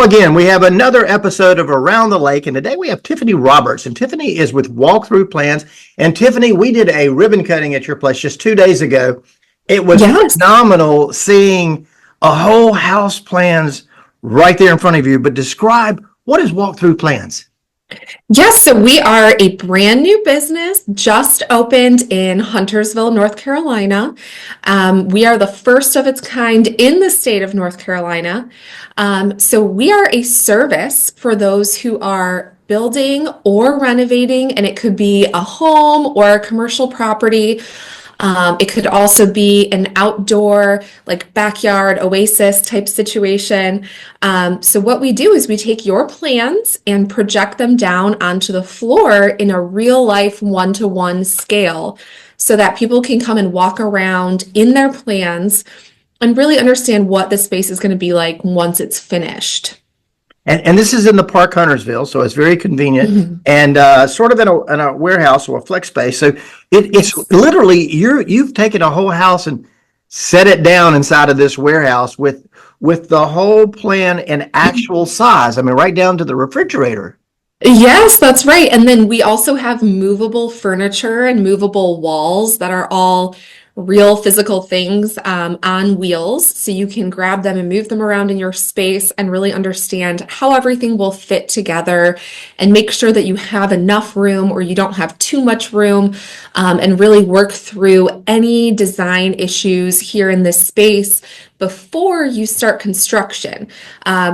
So again, we have another episode of Around the Lake, and today we have Tiffany Roberts, and Tiffany is with Walkthrough Plans. And Tiffany, we did a ribbon cutting at your place just 2 days ago. It was phenomenal seeing a whole house plans right there in front of you. But describe, what is Walkthrough Plans? Yes, so we are a brand new business, just opened in Huntersville, North Carolina. We are the first of its kind in the state of North Carolina. So we are a service for those who are building or renovating, and it could be a home or a commercial property. It could also be an outdoor, like backyard oasis type situation. So what we do is we take your plans and project them down onto the floor in a real life one-to-one scale so that people can come and walk around in their plans and really understand what the space is going to be like once it's finished. And this is in the Park, Huntersville, so it's very convenient and sort of in a warehouse or a flex space. So it's literally you've taken a whole house and set it down inside of this warehouse with the whole plan and actual size. I mean, right down to the refrigerator. Yes, that's right. And then we also have movable furniture and movable walls that are all real physical things on wheels, so you can grab them and move them around in your space and really understand how everything will fit together and make sure that you have enough room or you don't have too much room, and really work through any design issues here in this space before you start construction,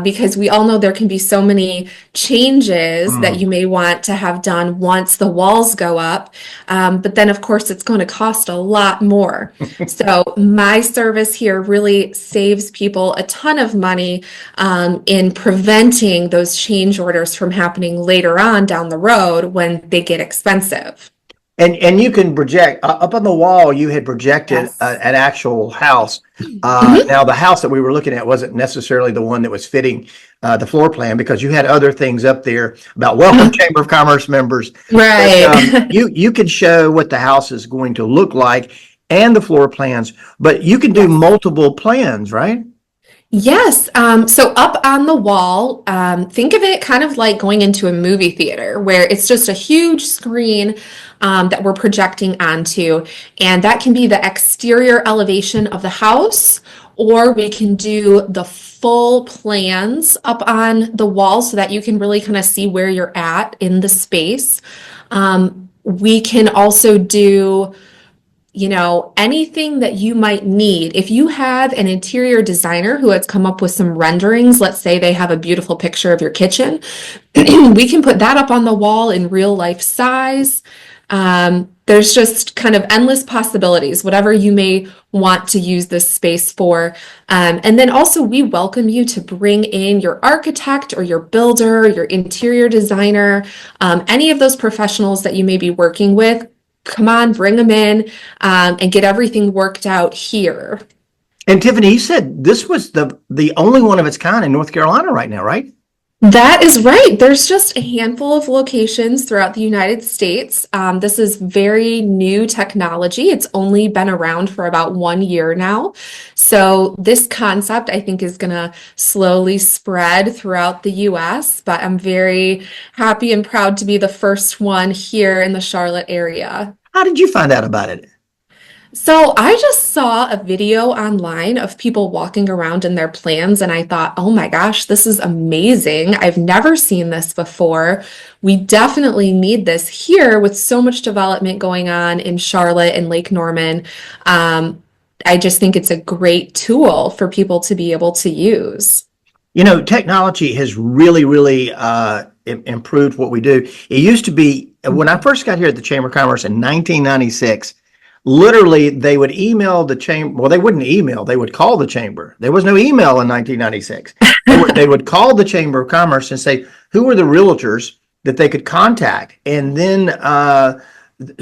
because we all know there can be so many changes that you may want to have done once the walls go up, but then of course it's going to cost a lot more. So my service here really saves people a ton of money in preventing those change orders from happening later on down the road when they get expensive. And you can project up on the wall. You had projected an actual house. Now the house that we were looking at wasn't necessarily the one that was fitting the floor plan, because you had other things up there about welcome Chamber of Commerce members. Right. But, you could show what the house is going to look like and the floor plans, but you can do multiple plans, right? Yes. So up on the wall, think of it kind of like going into a movie theater where it's just a huge screen that we're projecting onto. And that can be the exterior elevation of the house, or we can do the full plans up on the wall so that you can really kind of see where you're at in the space. We can also do anything that you might need. If you have an interior designer who has come up with some renderings, let's say they have a beautiful picture of your kitchen, we can put that up on the wall in real life size. There's just kind of endless possibilities, whatever you may want to use this space for. And then also we welcome you to bring in your architect or your builder, your interior designer, any of those professionals that you may be working with. Come on, bring them in and get everything worked out here. And Tiffany, you said this was the only one of its kind in North Carolina right now, right? That is right. There's just a handful of locations throughout the United States. This is very new technology. It's only been around for about 1 year now. So this concept, I think, is going to slowly spread throughout the US, but I'm very happy and proud to be the first one here in the Charlotte area. How did you find out about it? So I just saw a video online of people walking around in their plans, and I thought, oh my gosh, this is amazing. I've never seen this before. We definitely need this here with so much development going on in Charlotte and Lake Norman. I just think it's a great tool for people to be able to use. Technology has really improved what we do. It used to be, when I first got here at the Chamber of Commerce in 1996, literally, they would email the chamber. Well, they wouldn't email. They would call the chamber. There was no email in 1996. They would call the Chamber of Commerce and say, who were the realtors that they could contact? And then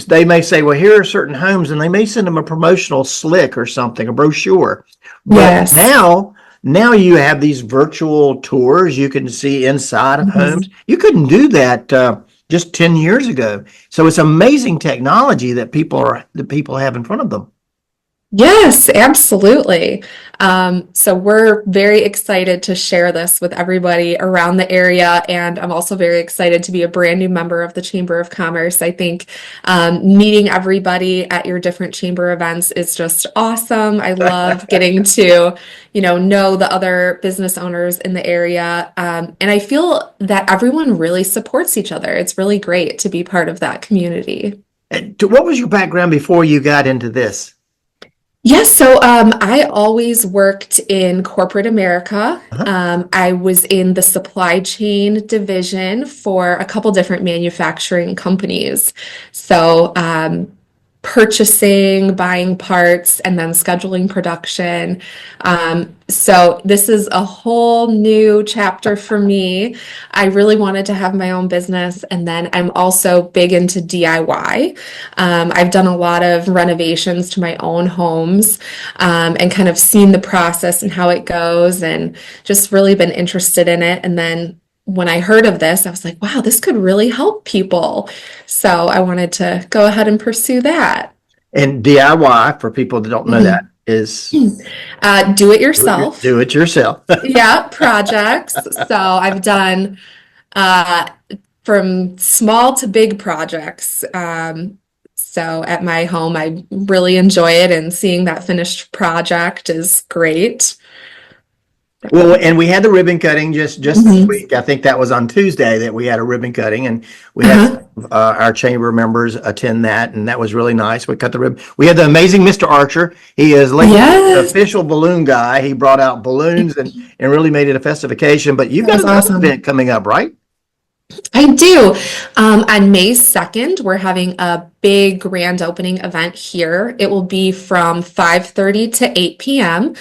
they may say, well, here are certain homes, and they may send them a promotional slick or something, a brochure. But now you have these virtual tours. You can see inside of homes. You couldn't do that just 10 years ago. So it's amazing technology that people have in front of them. Yes, absolutely. So we're very excited to share this with everybody around the area, and I'm also very excited to be a brand new member of the Chamber of Commerce. I think meeting everybody at your different chamber events is just awesome. I love getting to, know the other business owners in the area, and I feel that everyone really supports each other. It's really great to be part of that community. And what was your background before you got into this? Yes, so I always worked in corporate America. Uh-huh. I was in the supply chain division for a couple different manufacturing companies. So purchasing, buying parts, and then scheduling production. So this is a whole new chapter for me. I really wanted to have my own business, and then I'm also big into DIY. I've done a lot of renovations to my own homes, and kind of seen the process and how it goes, and just really been interested in it. And then when I heard of this, I was like, wow, this could really help people. So I wanted to go ahead and pursue that. And DIY, for people that don't know Mhm. that, is Do it yourself. do it yourself. Yeah, projects. So I've done uh, from small to big projects. So at my home, I really enjoy it, and seeing that finished project is great. Well, and we had the ribbon cutting just this Mhm. week. I think that was on Tuesday that we had a ribbon cutting, and we had Uh-huh. our chamber members attend that, and that was really nice. We cut the ribbon. We had the amazing Mr. Archer. He is like the Yes, official balloon guy. He brought out balloons and really made it a festive occasion. But you've that got was another awesome. event coming up, right? I do. On May 2nd, we're having a big grand opening event here. It will be from 5:30 to 8 p.m.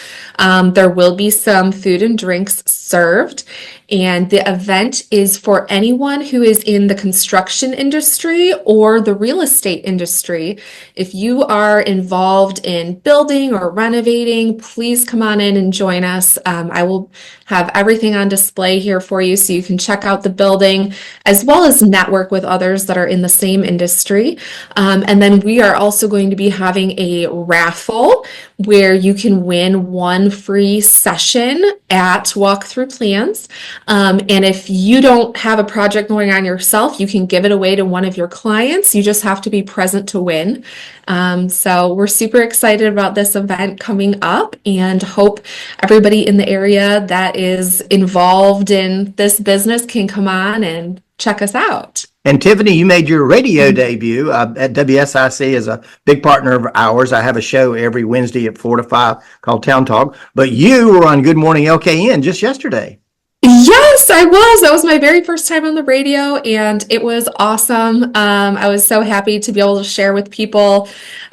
There will be some food and drinks served, and the event is for anyone who is in the construction industry or the real estate industry. If you are involved in building or renovating, please come on in and join us. I will have everything on display here for you so you can check out the building as well as network with others that are in the same industry. And then we are also going to be having a raffle where you can win one free session at Walkthrough Plans. And if you don't have a project going on yourself, you can give it away to one of your clients. You just have to be present to win. So we're super excited about this event coming up, and hope everybody in the area that is involved in this business can come on and check us out. And Tiffany, you made your radio debut at WSIC as a big partner of ours. I have a show every Wednesday at 4 to 5 called Town Talk. But you were on Good Morning LKN just yesterday. Yes, I was. That was my very first time on the radio, and it was awesome. I was so happy to be able to share with people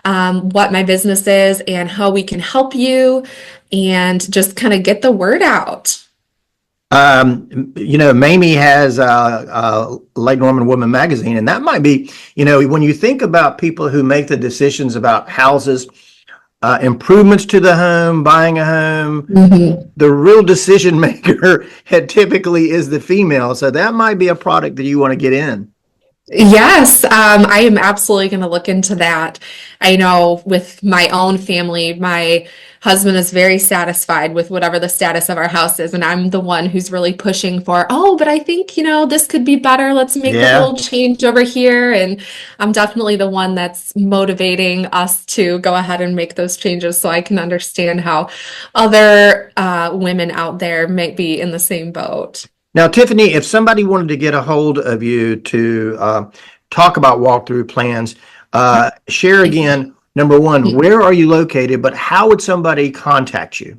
what my business is and how we can help you, and just kind of get the word out. Mamie has Late Norman Woman magazine, and that might be, when you think about people who make the decisions about houses, improvements to the home, buying a home, Mhm. the real decision maker typically is the female. So that might be a product that you want to get in. Yes, I am absolutely going to look into that. I know with my own family, my husband is very satisfied with whatever the status of our house is, and I'm the one who's really pushing for, oh, but I think, this could be better. Let's make a Yeah. little change over here. And I'm definitely the one that's motivating us to go ahead and make those changes, so I can understand how other women out there might be in the same boat. Now, Tiffany, if somebody wanted to get a hold of you to talk about walkthrough plans, share again, number one, where are you located, but how would somebody contact you?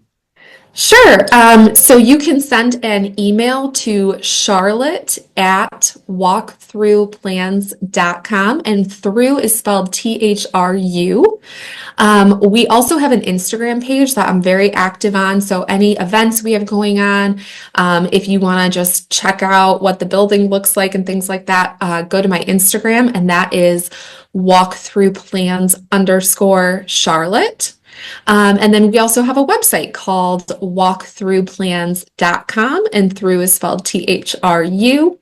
Sure. So you can send an email to Charlotte at walkthroughplans.com, and through is spelled THRU. We also have an Instagram page that I'm very active on. So any events we have going on, if you want to just check out what the building looks like and things like that, go to my Instagram, and that is walkthroughplans_Charlotte. And then we also have a website called walkthroughplans.com, and through is spelled THRU.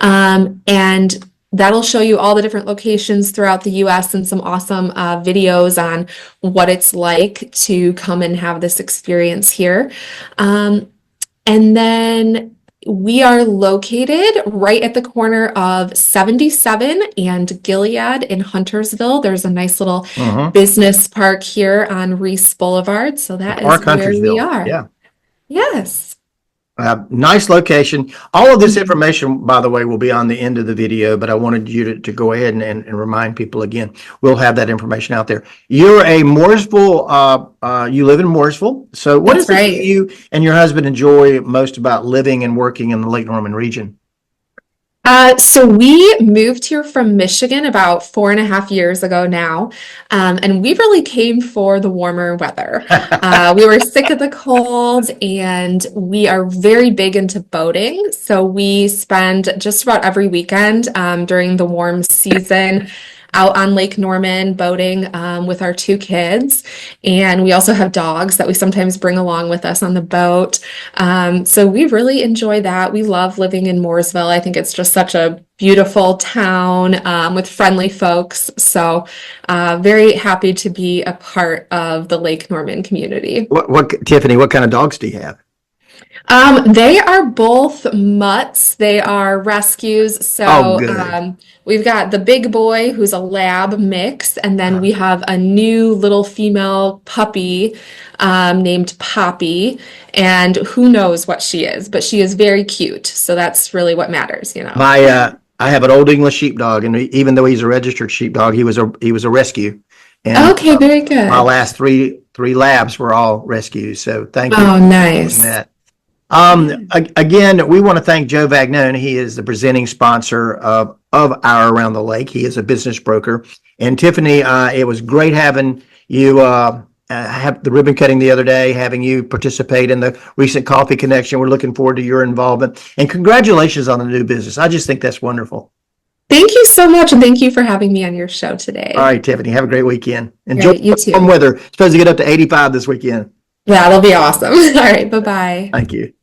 And That'll show you all the different locations throughout the US and some awesome videos on what it's like to come and have this experience here. And then we are located right at the corner of 77 and Gilead in Huntersville. There's a nice little business park here on Reese Boulevard. So that is where we are. Yeah. Yes. Nice location. All of this information, by the way, will be on the end of the video, but I wanted you to go ahead and remind people again. We'll have that information out there. You're a Mooresville, you live in Mooresville. So what is it that you and your husband enjoy most about living and working in the Lake Norman region? So we moved here from Michigan about 4.5 years ago now, and we really came for the warmer weather. We were sick of the cold, and we are very big into boating. So we spend just about every weekend during the warm season out on Lake Norman boating with our 2 kids. And we also have dogs that we sometimes bring along with us on the boat. So we really enjoy that. We love living in Mooresville. I think it's just such a beautiful town with friendly folks. So very happy to be a part of the Lake Norman community. Tiffany, what kind of dogs do you have? They are both mutts. They are rescues. So we've got the big boy who's a lab mix, and then we have a new little female puppy named Poppy, and who knows what she is, but she is very cute. So that's really what matters, you know. I have an old English sheepdog, and even though he's a registered sheepdog, he was a rescue. And, okay, very good. My last three labs were all rescues. So thank you. Oh, nice. For that. Again, we want to thank Joe Vagnone. He is the presenting sponsor of our Around the Lake. He is a business broker. And Tiffany, it was great having you have the ribbon cutting the other day, having you participate in the recent coffee connection. We're looking forward to your involvement. And congratulations on the new business. I just think that's wonderful. Thank you so much, and thank you for having me on your show today. All right, Tiffany, have a great weekend. Enjoy you too. warm weather. It's supposed to get up to 85 this weekend. That'll be awesome. All right, bye-bye. Thank you.